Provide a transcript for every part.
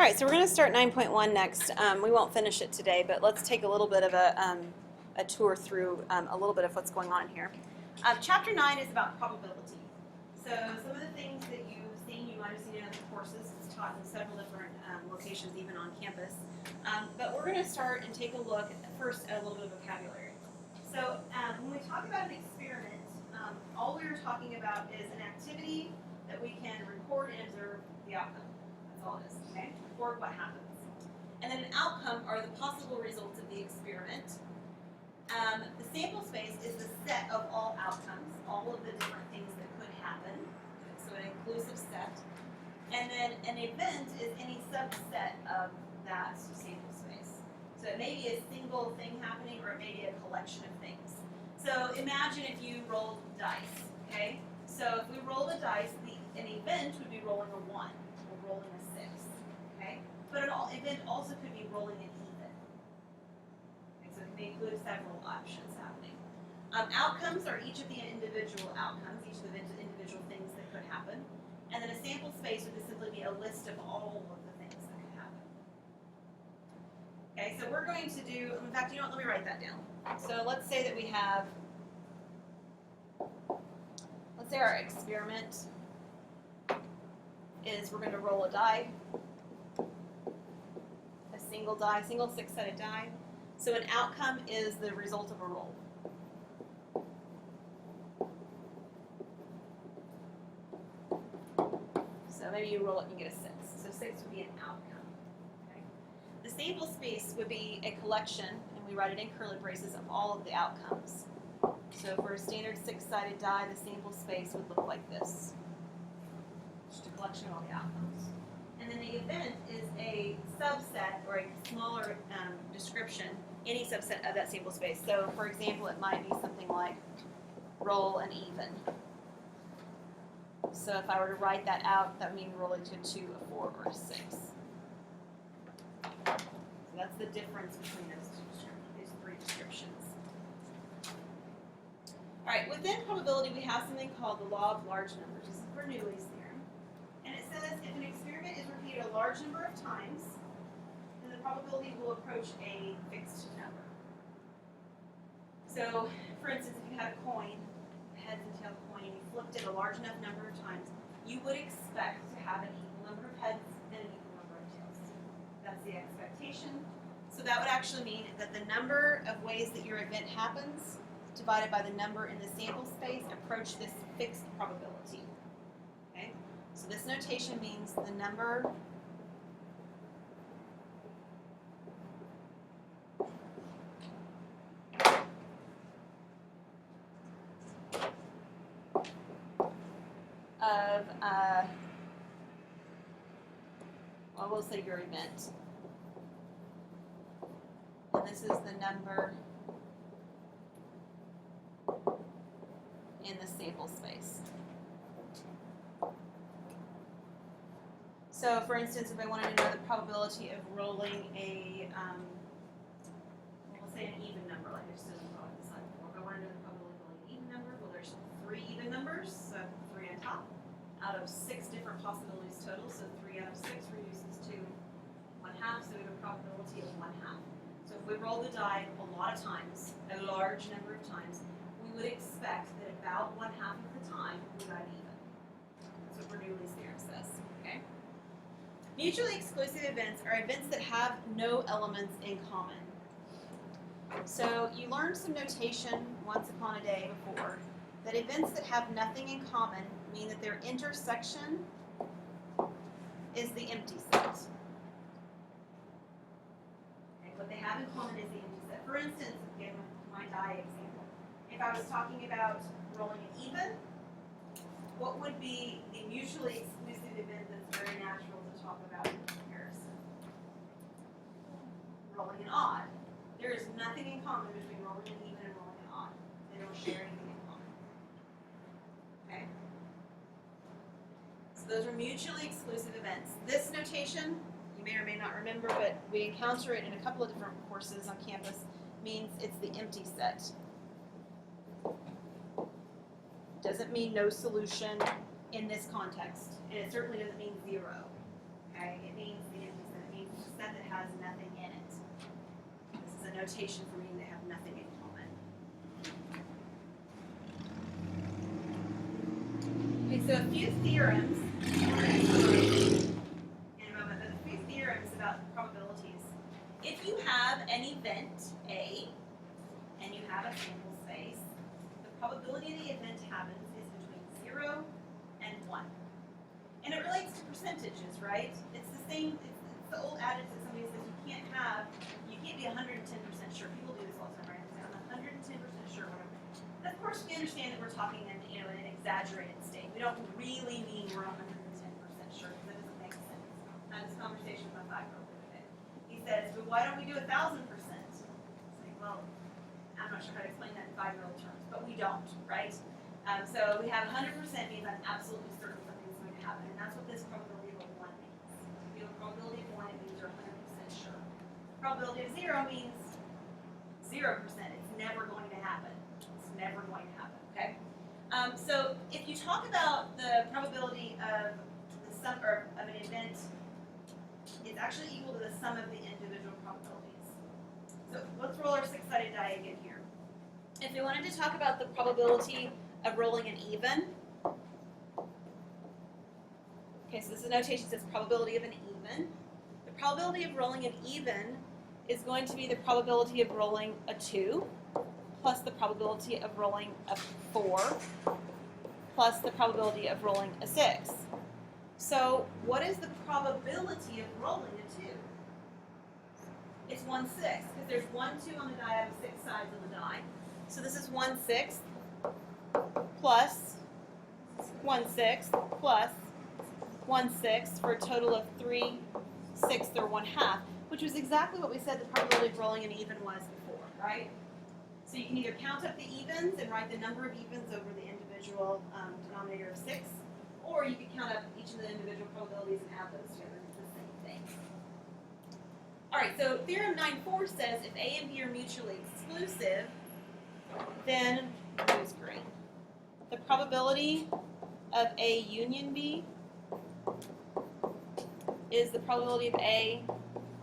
All right, so we're going to start 9.1 next. We won't finish it today, but let's take a little bit of a tour through a little bit of what's going on here. Chapter 9 is about probability. So some of the things that you've seen, you might have seen in other courses. It's taught in several different locations, even on campus. But we're going to start and take a look first at a little bit of vocabulary. So when we talk about an experiment, all we are talking about is an activity that we can record and observe the outcome. That's all it is, okay? Record what happens. And then an outcome are the possible results of the experiment. The sample space is the set of all outcomes, all of the different things that could happen, so an inclusive set. And then an event is any subset of that sample space. So it may be a single thing happening, or it may be a collection of things. So imagine if you rolled dice, okay? So if we roll the dice, an event would be rolling a 1, or rolling a 6, okay? But an event also could be rolling an even. Okay, so it can include several options happening. Outcomes are each of the individual outcomes, each of the individual things that could happen. And then a sample space would just simply be a list of all of the things that could happen. Okay, so we're going to do, in fact, you know what, let me write that down. So let's say that we have, let's say our experiment is we're going to roll a die, a single die, single six-sided die. So an outcome is the result of a roll. So maybe you roll it and you get a 6. So 6 would be an outcome. Okay? The sample space would be a collection, and we write it in curly braces, of all of the outcomes. So for a standard six-sided die, the sample space would look like this. Just a collection of all the outcomes. And then the event is a subset or a smaller description, any subset of that sample space. So for example, it might be something like roll an even. So if I were to write that out, that would mean rolling to a 2, a 4, or a 6. So that's the difference between these three descriptions. All right, within probability, we have something called the law of large numbers. This is Bernoulli's theorem. And it says if an experiment is repeated a large number of times, then the probability will approach a fixed number. So, for instance, if you had a coin, heads and tail coin, and you flipped it a large enough number of times, you would expect to have an equal number of heads and an equal number of tails. That's the expectation. So that would actually mean that the number of ways that your event happens divided by the number in the sample space approach this fixed probability. Okay? So this notation means the number of, well, we'll say your event. And this is the number in the sample space. So, for instance, if I wanted to know the probability of rolling a, we'll say an even number, like I just did on the side before. If I wanted to know the probability of rolling an even number, well, there's 3 even numbers, so 3 on top, out of 6 different possibilities total. So 3 out of 6 reduces to 1/2, so we have a probability of 1/2. So if we roll the die a lot of times, a large number of times, we would expect that about 1/2 of the time we got even. That's what Bernoulli's theorem says. Okay. Mutually exclusive events are events that have no elements in common. So you learned some notation once upon a day before that events that have nothing in common mean that their intersection is the empty set. Okay, what they have in common is the empty set. For instance, again, my die example. If I was talking about rolling an even, what would be the mutually exclusive event that's very natural to talk about in comparison? Rolling an odd. There is nothing in common between rolling an even and rolling an odd. They don't share anything in common. Okay? So those are mutually exclusive events. This notation, you may or may not remember, but we encounter it in a couple of different courses on campus, means it's the empty set. Doesn't mean no solution in this context, and it certainly doesn't mean 0. Okay, it means the empty set notation for meaning they have nothing in common. Okay, so a few theorems, in a moment, but a few theorems about probabilities. If you have an event, A, and you have a sample space, the probability the event happens is between 0 and 1. And it relates to percentages, right? It's the same, it's the old adage that somebody says you can't be 110% sure. People do this all the time, right? Say, I'm 110% sure, whatever. But of course, we understand that we're talking in, in an exaggerated state. We don't really mean we're 110% sure, because that doesn't make sense. I had this conversation with my 5-year-old the other day. He says, but why don't we do 1,000%? It's like, well, I'm not sure how to explain that in 5-year-old terms, but we don't, right? So we have 100% means I'm absolutely certain something's going to happen, and that's what this probability of 1 means. If you have a probability of 1, it means you're 100% sure. Probability of 0 means 0%. It's never going to happen. It's never going to happen, okay? So if you talk about the probability of the sum or of an event, it's actually equal to the sum of the individual probabilities. So let's roll our 6-sided die again here. If we wanted to talk about the probability of rolling an even, okay, so this is a notation that says probability of an even. The probability of rolling an even is going to be the probability of rolling a 2 plus the probability of rolling a 4 plus the probability of rolling a 6. So what is the probability of rolling a 2? It's 1/6, because there's 1 2 on the die out of 6 sides of the die. So this is 1/6 plus 1/6 plus 1/6 for a total of 3/6 or 1/2, which was exactly what we said the probability of rolling an even was before, right? So you can either count up the evens and write the number of evens over the individual denominator of 6, or you could count up each of the individual probabilities and add those together. It's the same thing. All right, so theorem 9.4 says if A and B are mutually exclusive, then use green. The probability of A union B is the probability of A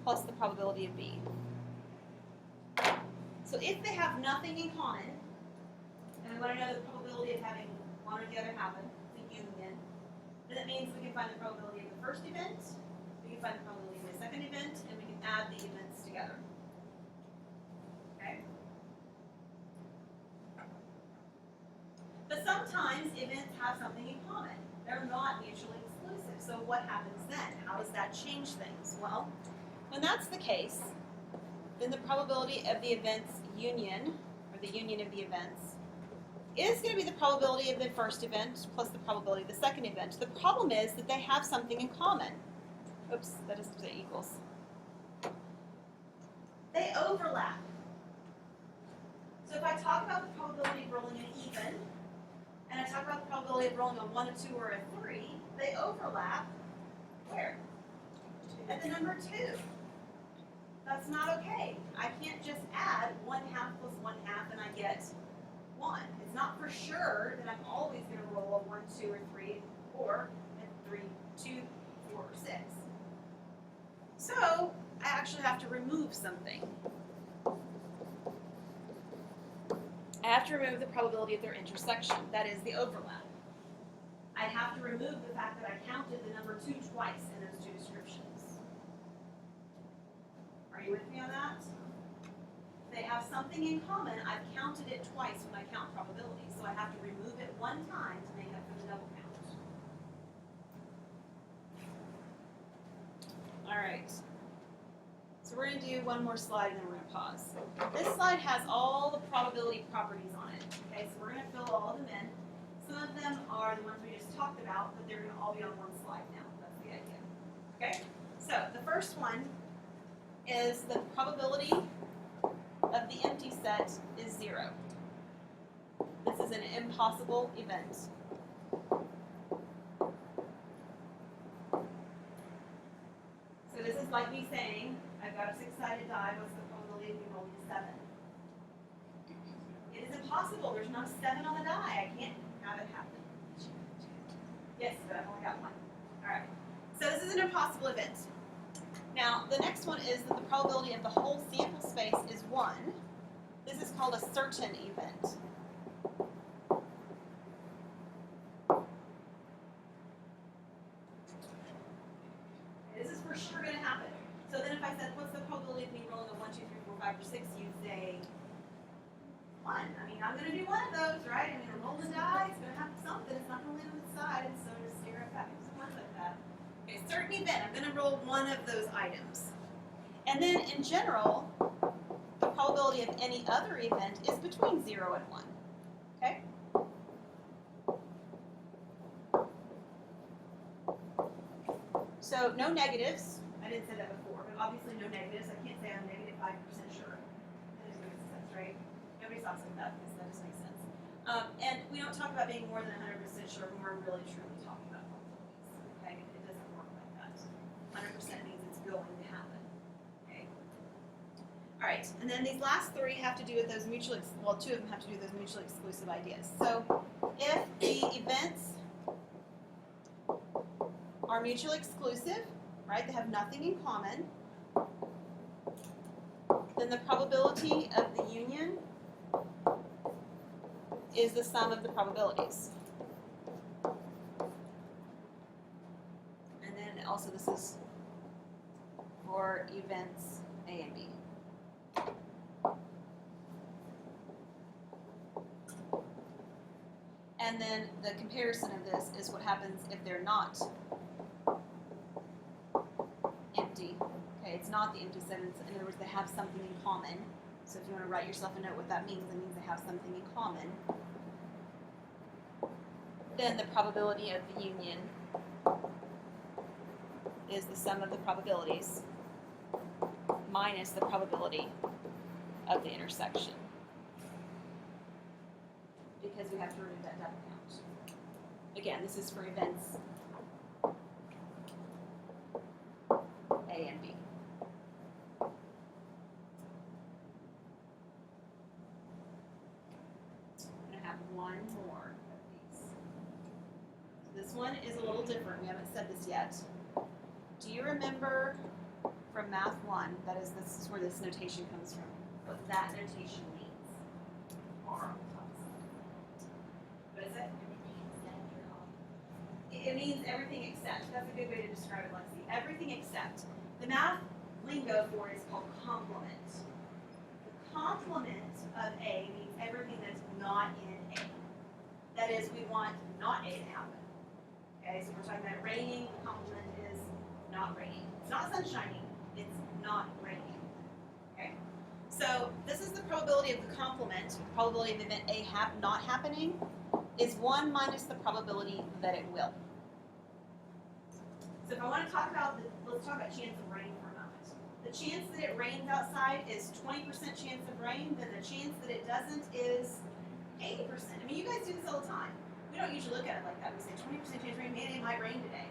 plus the probability of B. So if they have nothing in common, and we want to know the probability of having one or the other happen, the union, then that means we can find the probability of the first event, we can find the probability of the second event, and we can add the events together. Okay? But sometimes events have something in common. They're not mutually exclusive. So what happens then? How does that change things? Well, when that's the case, then the probability of the events union, or the union of the events, is going to be the probability of the first event plus the probability of the second event. The problem is that they have something in common. Oops, that doesn't say equals. They overlap. So if I talk about the probability of rolling an even, and I talk about the probability of rolling a 1, a 2, or a 3, they overlap where? At the number 2. That's not okay. I can't just add 1/2 plus 1/2 and I get 1. It's not for sure that I'm always going to roll a 1, 2, or 3, or a 3, 2, 4, or 6. So I actually have to remove something. I have to remove the probability of their intersection, that is the overlap. I have to remove the fact that I counted the number 2 twice in those 2 descriptions. Are you with me on that? They have something in common. I've counted it twice when I count probabilities, so I have to remove it 1 time to make up for the double count. All right. So we're going to do one more slide and then we're going to pause. This slide has all the probability properties on it. Okay, so we're going to fill all of them in. Some of them are the ones we just talked about, but they're going to all be on one slide now. That's the idea. Okay, so the first one is the probability of the empty set is 0. This is an impossible event. So this is like me saying, I've got a 6-sided die, what's the probability of me rolling a 7? It is impossible, there's not a 7 on the die, I can't have it happen. Yes, but I've only got 1. Alright, so this is an impossible event. Now, the next one is that the probability of the whole sample space is 1. This is called a certain event. This is for sure going to happen. So then if I said, what's the probability of me rolling a 1, 2, 3, 4, 5, or 6, you'd say 1. I mean, I'm going to do one of those, right? I'm going to roll the die. It's going to have something. It's not going to land on its side. So just stare at that. Something like that. Okay, certain event. I'm going to roll one of those items. And then in general, the probability of any other event is between 0 and 1. Okay? So no negatives. I didn't say that before, but obviously no negatives. I can't say I'm negative 5% sure. That doesn't make sense, right? Nobody talks like that because that doesn't make sense. And we don't talk about being more than 100% sure when we're really truly talking about probabilities. Okay? It doesn't work like that. 100% means it's going to happen. Okay? All right, and then these last three have to do with those mutually, well, two of them have to do with those mutually exclusive ideas. So if the events are mutually exclusive, right, they have nothing in common, then the probability of the union is the sum of the probabilities. And then also this is for events A and B. And then the comparison of this is what happens if they're not empty. Okay, it's not the empty sentence. In other words, they have something in common. So if you want to write yourself a note what that means, it means they have something in common. Then the probability of the union is the sum of the probabilities minus the probability of the intersection. Because we have to remove that double count. Again, this is for events A and B. I'm going to have one more of these. So this one is a little different. We haven't said this yet. Do you remember from Math 1, this is where this notation comes from, what that notation means? What is it? It means everything except. That's a good way to describe it, Lexi. Everything except. The math lingo for it is called complement. The complement of A means everything that's not in A. That is, we want not A to happen. Okay, so we're talking about raining. The complement is not raining. It's not sunshining. It's not raining. Okay? So this is the probability of the complement. The probability of event A not happening is 1 minus the probability that it will. So if I want to talk about, let's talk about chance of rain for a moment. The chance that it rains outside is 20% chance of rain, then the chance that it doesn't is 80%. I mean, you guys do this all the time. We don't usually look at it like that. We say 20% chance of rain, man, it might rain today.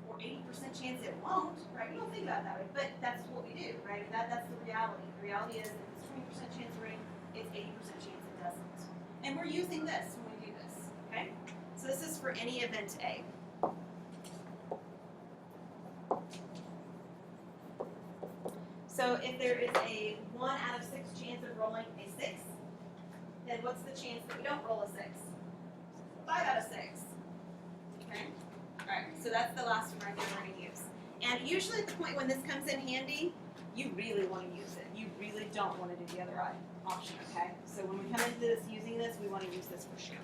Or 80% chance it won't, right? We don't think about it that way, but that's what we do, right? That's the reality. The reality is if it's 20% chance of rain, it's 80% chance it doesn't. And we're using this when we do this, okay? So this is for any event A. So if there is a 1 out of 6 chance of rolling a 6, then what's the chance that we don't roll a 6? 5 out of 6. Okay? Alright, so that's the last one right there we're going to use. And usually at the point when this comes in handy, you really want to use it. You really don't want to do the other option, okay? So when we come into this using this, we want to use this for sure.